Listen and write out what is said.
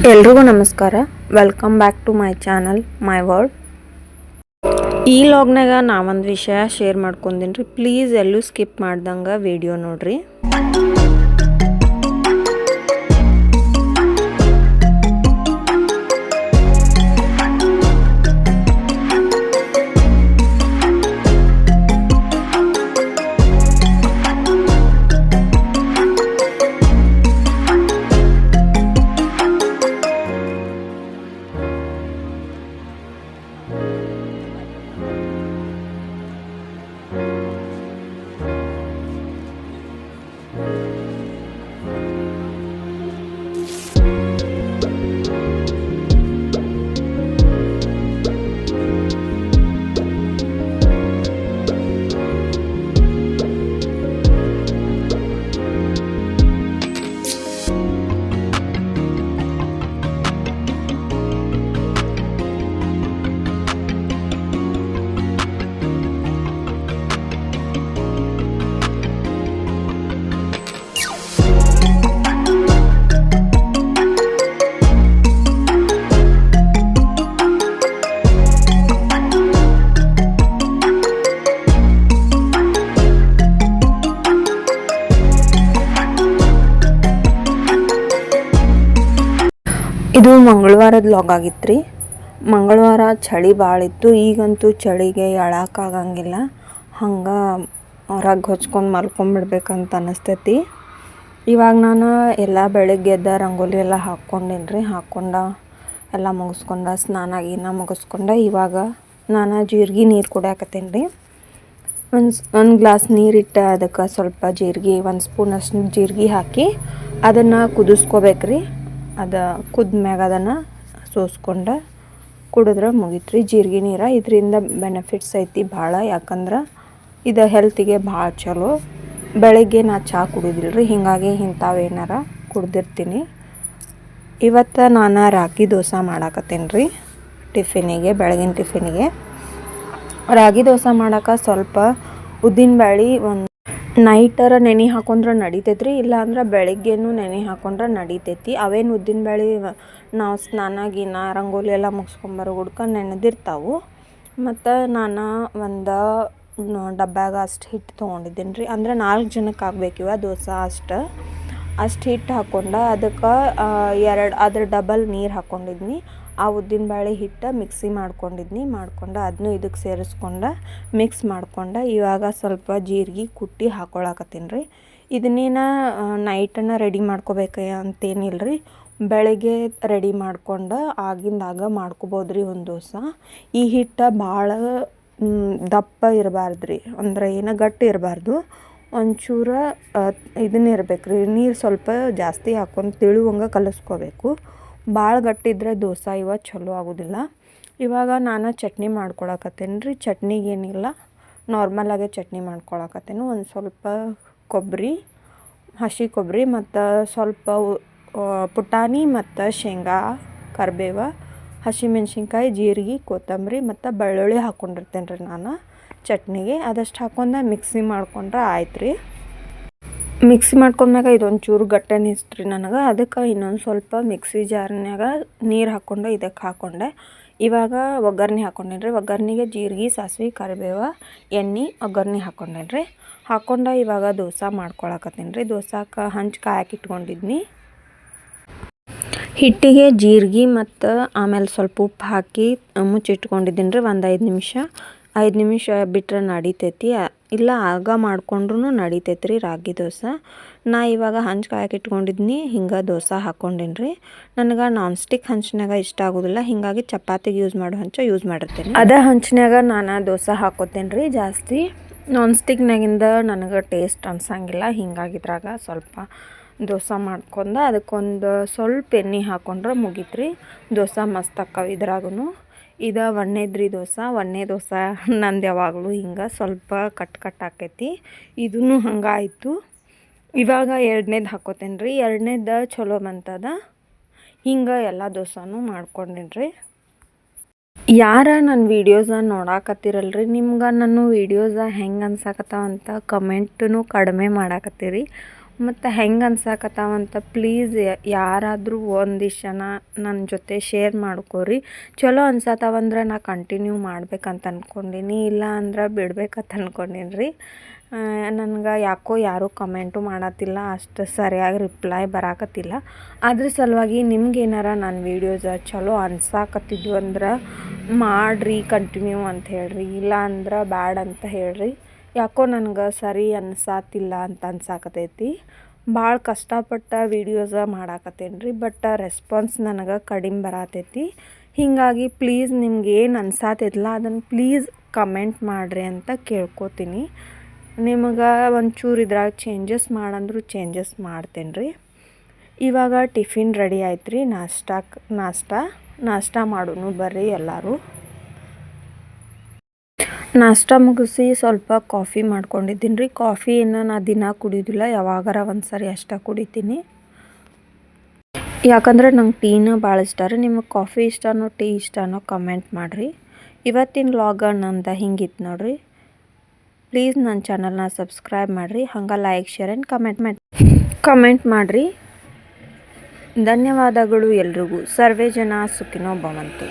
ಎಲ್ರಿಗೂ ನಮಸ್ಕಾರ. Welcome back to my channel my world. ಈ ಲಾಗ್ನಾಗ ನಾವೊಂದು ವಿಷಯ ಶೇರ್ ಮಾಡ್ಕೊಂದಿನಿ ರೀ. ಪ್ಲೀಸ್ ಎಲ್ಲೂ ಸ್ಕಿಪ್ ಮಾಡ್ದಂಗೆ ವಿಡಿಯೋ ನೋಡ್ರಿ. ಇದು ಮಂಗಳವಾರದ ಲಾಗ್ ಆಗಿತ್ತು ರೀ. ಮಂಗಳವಾರ ಚಳಿ ಭಾಳ ಇತ್ತು. ಈಗಂತೂ ಚಳಿಗೆ ಎಳಕ್ಕಾಗಂಗಿಲ್ಲ. ಹಂಗೆ ಹೊರಗೆ ಹೊಚ್ಕೊಂಡು ಮಲ್ಕೊಂಬಿಡ್ಬೇಕಂತ ಅನ್ನಿಸ್ತೈತಿ. ಇವಾಗ ನಾನು ಎಲ್ಲ ಬೆಳಗ್ಗೆ ಎದ್ದ ರಂಗೋಲಿ ಎಲ್ಲ ಹಾಕ್ಕೊಂಡೇನಿ ರೀ. ಎಲ್ಲ ಮುಗಿಸ್ಕೊಂಡು ಸ್ನಾನ ಮುಗಿಸ್ಕೊಂಡು ಇವಾಗ ನಾನು ಜೀರಿಗೆ ನೀರು ಕುಡಿಯಾಕತ್ತೇನೆ ರೀ. ಒಂದು ಗ್ಲಾಸ್ ನೀರಿಟ್ಟು ಅದಕ್ಕೆ ಸ್ವಲ್ಪ ಜೀರಿಗೆ, 1 ಸ್ಪೂನ್ ಅಷ್ಟು ಜೀರಿಗೆ ಹಾಕಿ ಅದನ್ನು ಕುದಿಸ್ಕೋಬೇಕು ರೀ. ಅದು ಕುದ್ಮ್ಯಾಗ ಅದನ್ನು ಸೋಸ್ಕೊಂಡು ಕುಡಿದ್ರೆ ಮುಗೀತು ರೀ. ಜೀರಿಗೆ ನೀರು ಇದರಿಂದ ಬೆನಿಫಿಟ್ಸ್ ಐತಿ ಭಾಳ. ಯಾಕಂದ್ರೆ ಇದು ಹೆಲ್ತಿಗೆ ಭಾಳ ಚಲೋ. ಬೆಳಗ್ಗೆ ನಾ ಚಹಾ ಕುಡಿದಿಲ್ಲ ರೀ, ಹೀಗಾಗಿ ಇಂಥವೇನಾರ ಕುಡ್ದಿರ್ತೀನಿ. ಇವತ್ತು ನಾನು ರಾಗಿ ದೋಸೆ ಮಾಡಾಕತ್ತೇನೆ ರೀ ಟಿಫಿನಿಗೆ. ಬೆಳಗಿನ ಟಿಫಿನಿಗೆ ರಾಗಿ ದೋಸೆ ಮಾಡೋಕೆ ಸ್ವಲ್ಪ ಉದ್ದಿನಬೇಳೆ ಒಂದು ನೈಟರ ನೆನೆ ಹಾಕೊಂಡ್ರೆ ನಡಿತೈತಿ ರೀ. ಇಲ್ಲಾಂದ್ರೆ ಬೆಳಗ್ಗೆನೂ ನೆನೆ ಹಾಕೊಂಡ್ರೆ ನಡಿತೈತಿ. ಅವೇನು ಉದ್ದಿನಬೇಳೆ ನಾವು ಸ್ನಾನ ರಂಗೋಲಿ ಎಲ್ಲ ಮುಗಿಸ್ಕೊಂಬರೋ ಹುಡ್ಕೊಂಡು ನೆನೆದಿರ್ತಾವೆ. ಮತ್ತು ನಾನು ಒಂದು ಡಬ್ಬ್ಯಾಗ ಅಷ್ಟು ಹಿಟ್ಟು ತೊಗೊಂಡಿದ್ದೀನಿ ರೀ. ಅಂದರೆ 4 ಜನಕ್ಕೆ ಆಗಬೇಕಿವ ದೋಸೆ. ಅಷ್ಟು ಹಿಟ್ಟು ಹಾಕ್ಕೊಂಡು ಅದಕ್ಕೆ ಅದ್ರ ಡಬಲ್ ನೀರು ಹಾಕ್ಕೊಂಡಿದ್ನಿ. ಆ ಉದ್ದಿನಬೇಳೆ ಹಿಟ್ಟು ಮಿಕ್ಸಿ ಮಾಡ್ಕೊಂಡು ಅದನ್ನು ಇದಕ್ಕೆ ಸೇರಿಸ್ಕೊಂಡು ಮಿಕ್ಸ್ ಮಾಡ್ಕೊಂಡು ಇವಾಗ ಸ್ವಲ್ಪ ಜೀರಿಗೆ ಕುಟ್ಟಿ ಹಾಕ್ಕೊಳಕತ್ತೀನಿ ರೀ. ಇದನ್ನೇನು ನೈಟನ್ನು ರೆಡಿ ಮಾಡ್ಕೋಬೇಕು ಅಂತೇನಿಲ್ಲ ರೀ. ಬೆಳಗ್ಗೆ ರೆಡಿ ಮಾಡ್ಕೊಂಡು ಆಗಿಂದಾಗ ಮಾಡ್ಕೋಬೋದು ರೀ ಒಂದು ದೋಸೆ. ಈ ಹಿಟ್ಟು ಭಾಳ ದಪ್ಪ ಇರಬಾರ್ದು ರೀ. ಅಂದ್ರೆ ಏನೋ ಗಟ್ಟಿ ಇರಬಾರ್ದು, ಒಂಚೂರು ಇದನ್ನ ಇರ್ಬೇಕು ರೀ. ನೀರು ಸ್ವಲ್ಪ ಜಾಸ್ತಿ ಹಾಕ್ಕೊಂಡು ತಿಳುವಂಗೆ ಕಲಿಸ್ಕೋಬೇಕು. ಭಾಳ ಗಟ್ಟಿದ್ರೆ ದೋಸೆ ಚಲೋ ಆಗೋದಿಲ್ಲ. ಇವಾಗ ನಾನು ಚಟ್ನಿ ಮಾಡ್ಕೊಳಕತ್ತೇನೆ ರೀ. ಚಟ್ನಿಗೇನಿಲ್ಲ, ನಾರ್ಮಲಾಗೆ ಚಟ್ನಿ ಮಾಡ್ಕೊಳಕತ್ತೇನೆ. ಒಂದು ಸ್ವಲ್ಪ ಹಸಿ ಕೊಬ್ಬರಿ ಮತ್ತು ಸ್ವಲ್ಪ ಪುಟಾಣಿ ಮತ್ತು ಶೇಂಗಾ, ಕರಿಬೇವು, ಹಸಿಮೆಣ್ಸಿನ್ಕಾಯಿ, ಜೀರಿಗೆ, ಕೊತ್ತಂಬರಿ ಮತ್ತು ಬೆಳ್ಳುಳ್ಳಿ ಹಾಕ್ಕೊಂಡಿರ್ತೇನೆ ರೀ ನಾನು ಚಟ್ನಿಗೆ. ಅದಷ್ಟು ಹಾಕ್ಕೊಂಡು ಮಿಕ್ಸಿ ಮಾಡ್ಕೊಂಡ್ರೆ ಆಯ್ತು ರೀ. ಮಿಕ್ಸಿ ಮಾಡ್ಕೊಂಡ್ಮ್ಯಾಗ ಇದೊಂದು ಚೂರು ಗಟ್ಟಿ ಅನ್ನಿಸ್ತು ರೀ ನನಗೆ. ಅದಕ್ಕೆ ಇನ್ನೊಂದು ಸ್ವಲ್ಪ ಮಿಕ್ಸಿ ಜಾರ್ನ್ಯಾಗ ನೀರು ಹಾಕ್ಕೊಂಡು ಇದಕ್ಕೆ ಹಾಕ್ಕೊಂಡೆ. ಇವಾಗ ಒಗ್ಗರಣೆ ಹಾಕ್ಕೊಂಡೇನಿ ರೀ. ಒಗ್ಗರಣೆಗೆ ಜೀರಿಗೆ, ಸಾಸಿವೆ, ಕರಿಬೇವು, ಎಣ್ಣೆ, ಒಗ್ಗರಣೆ ಹಾಕ್ಕೊಂಡೇನಿ ರೀ. ಹಾಕ್ಕೊಂಡು ಇವಾಗ ದೋಸೆ ಮಾಡ್ಕೊಳಕತ್ತೀನಿ ರೀ. ದೋಸೆಗೆ ಹಂಚು ಕಾಯಕ್ಕೆ ಇಟ್ಕೊಂಡಿದ್ನಿ. ಹಿಟ್ಟಿಗೆ ಜೀರಿಗೆ ಮತ್ತು ಆಮೇಲೆ ಸ್ವಲ್ಪ ಉಪ್ಪು ಹಾಕಿ ಮುಚ್ಚಿಟ್ಕೊಂಡಿದ್ದೀನಿ ರೀ. ಒಂದು 5 ನಿಮಿಷ ಬಿಟ್ಟರೆ ನಡಿತೈತಿ. ಇಲ್ಲ ಆಗ ಮಾಡ್ಕೊಂಡ್ರೂ ನಡಿತೈತಿ ರೀ ರಾಗಿ ದೋಸೆ. ನಾ ಇವಾಗ ಹಂಚು ಕಾಯಕ್ಕೆ ಇಟ್ಕೊಂಡಿದ್ನಿ. ಹಿಂಗೆ ದೋಸೆ ಹಾಕ್ಕೊಂಡೇನಿ ರೀ. ನನಗೆ ನಾನ್ ಸ್ಟಿಕ್ ಹಂಚಿನಾಗ ಇಷ್ಟ ಆಗೋದಿಲ್ಲ, ಹೀಗಾಗಿ ಚಪಾತಿಗೆ ಯೂಸ್ ಮಾಡೋ ಹಂಚು ಯೂಸ್ ಮಾಡಿರ್ತೇನೆ. ಅದೇ ಹಂಚಿನಾಗ ನಾನು ದೋಸೆ ಹಾಕ್ಕೋತೇನೆ ರೀ. ಜಾಸ್ತಿ ನಾನ್ ಸ್ಟಿಕ್ನಾಗಿಂದ ನನಗೆ ಟೇಸ್ಟ್ ಅನ್ಸಂಗಿಲ್ಲ. ಹಿಂಗಾಗಿದ್ರಾಗ ಸ್ವಲ್ಪ ದೋಸೆ ಮಾಡ್ಕೊಂಡು ಅದಕ್ಕೊಂದು ಸ್ವಲ್ಪ ಎಣ್ಣೆ ಹಾಕ್ಕೊಂಡ್ರೆ ಮುಗೀತು ರೀ. ದೋಸೆ ಮಸ್ತ್ ಅಕ್ಕವ ಇದ್ರಾಗೂ. ಇದು ಒಣ್ಣೆದ್ರಿ ದೋಸೆ ನಂದು ಯಾವಾಗಲೂ ಹಿಂಗೆ ಸ್ವಲ್ಪ ಕಟ್ ಆಕೈತಿ. ಇದೂ ಹಂಗಾಯಿತು. ಇವಾಗ 2ನೇದು ಹಾಕ್ಕೋತೇನೆ ರೀ. 2ನೇದು ಚಲೋ ಬಂತದ. ಹಿಂಗೆ ಎಲ್ಲ ದೋಸೆನೂ ಮಾಡ್ಕೊಂಡೇನಿ ರೀ. ಯಾರ ನನ್ನ ವೀಡಿಯೋಸ ನೋಡಾಕತ್ತೀರಲ್ರಿ, ನಿಮ್ಗೆ ನನ್ನ ವೀಡಿಯೋಸ ಹೆಂಗೆ ಅನ್ಸಾಕತ್ತಾವ ಅಂತ ಕಮೆಂಟೂ ಕಡಿಮೆ ಮಾಡಾಕತ್ತೀರಿ. ಮತ್ತು ಹೆಂಗೆ ಅನ್ಸಾಕತ್ತಾವಂತ ಪ್ಲೀಸ್ ಯಾರಾದರೂ ಒಂದಿಷ್ಟು ಜನ ನನ್ನ ಜೊತೆ ಶೇರ್ ಮಾಡ್ಕೊರಿ. ಚಲೋ ಅನ್ಸತ್ತಾವಂದ್ರೆ ನಾ ಕಂಟಿನ್ಯೂ ಮಾಡ್ಬೇಕಂತ ಅಂದ್ಕೊಂಡೀನಿ, ಇಲ್ಲ ಅಂದ್ರೆ ಬಿಡ್ಬೇಕಂತ ಅಂದ್ಕೊಂಡೀನಿ ರೀ. ನನಗೆ ಯಾಕೋ ಯಾರೂ ಕಮೆಂಟು ಮಾಡತ್ತಿಲ್ಲ, ಅಷ್ಟು ಸರಿಯಾಗಿ ರಿಪ್ಲೈ ಬರಾಕತ್ತಿಲ್ಲ. ಅದ್ರ ಸಲುವಾಗಿ ನಿಮ್ಗೇನಾರ ನನ್ನ ವೀಡಿಯೋಸ್ ಚಲೋ ಅನ್ಸಾಕತ್ತಿದ್ವು ಅಂದ್ರೆ ಮಾಡಿರಿ, ಕಂಟಿನ್ಯೂ ಅಂತ ಹೇಳ್ರಿ, ಇಲ್ಲ ಅಂದ್ರೆ ಬ್ಯಾಡ್ ಅಂತ ಹೇಳ್ರಿ. ಯಾಕೋ ನನಗೆ ಸರಿ ಅನ್ಸಾತಿಲ್ಲ ಅಂತ ಅನ್ಸಾಕತ್ತೈತಿ. ಭಾಳ ಕಷ್ಟಪಟ್ಟು ವೀಡಿಯೋಸ ಮಾಡಾಕತ್ತೇನೆ ರೀ, ಬಟ್ ರೆಸ್ಪಾನ್ಸ್ ನನಗೆ ಕಡಿಮೆ ಬರತೈತಿ. ಹೀಗಾಗಿ ಪ್ಲೀಸ್ ನಿಮ್ಗೆ ಏನು ಅನ್ಸಾತೈತಲ್ಲ ಅದನ್ನು ಪ್ಲೀಸ್ ಕಮೆಂಟ್ ಮಾಡಿರಿ ಅಂತ ಕೇಳ್ಕೊತೀನಿ. ನಿಮಗೆ ಒಂಚೂರು ಇದ್ರಾಗ ಚೇಂಜಸ್ ಮಾಡಂದ್ರು ಚೇಂಜಸ್ ಮಾಡ್ತೇನೆ ರೀ. ಇವಾಗ ಟಿಫಿನ್ ರೆಡಿ ಆಯ್ತು ರೀ. ನಾಷ್ಟ ಮಾಡೋನು ಬರ್ರಿ ಎಲ್ಲರೂ. ನಾಷ್ಟ ಮುಗಿಸಿ ಸ್ವಲ್ಪ ಕಾಫಿ ಮಾಡ್ಕೊಂಡಿದ್ದೀನಿ ರೀ. ಕಾಫಿಯನ್ನು ನಾ ದಿನ ಕುಡಿಯೋದಿಲ್ಲ, ಯಾವಾಗಾರ ಒಂದು ಸರಿ ಅಷ್ಟೇ ಕುಡಿತೀನಿ. ಯಾಕಂದ್ರೆ ನಂಗೆ ಟೀನ ಭಾಳ ಇಷ್ಟ ರೀ. ನಿಮಗೆ ಕಾಫಿ ಇಷ್ಟನೋ ಟೀ ಇಷ್ಟನೋ ಕಮೆಂಟ್ ಮಾಡಿರಿ. ಇವತ್ತಿನ ವ್ಲಾಗ್ ನಂದು ಹಿಂಗಿತ್ತು ನೋಡಿರಿ. ಪ್ಲೀಸ್ ನನ್ನ ಚಾನಲ್ನ ಸಬ್ಸ್ಕ್ರೈಬ್ ಮಾಡಿರಿ, ಹಂಗೆ ಲೈಕ್ ಶೇರ್ ಆ್ಯಂಡ್ ಕಮೆಂಟ್ ಮಾಡಿರಿ. ಧನ್ಯವಾದಗಳು ಎಲ್ರಿಗೂ. ಸರ್ವೇ ಜನ ಸುಖಿನೋ ಭವಂತು.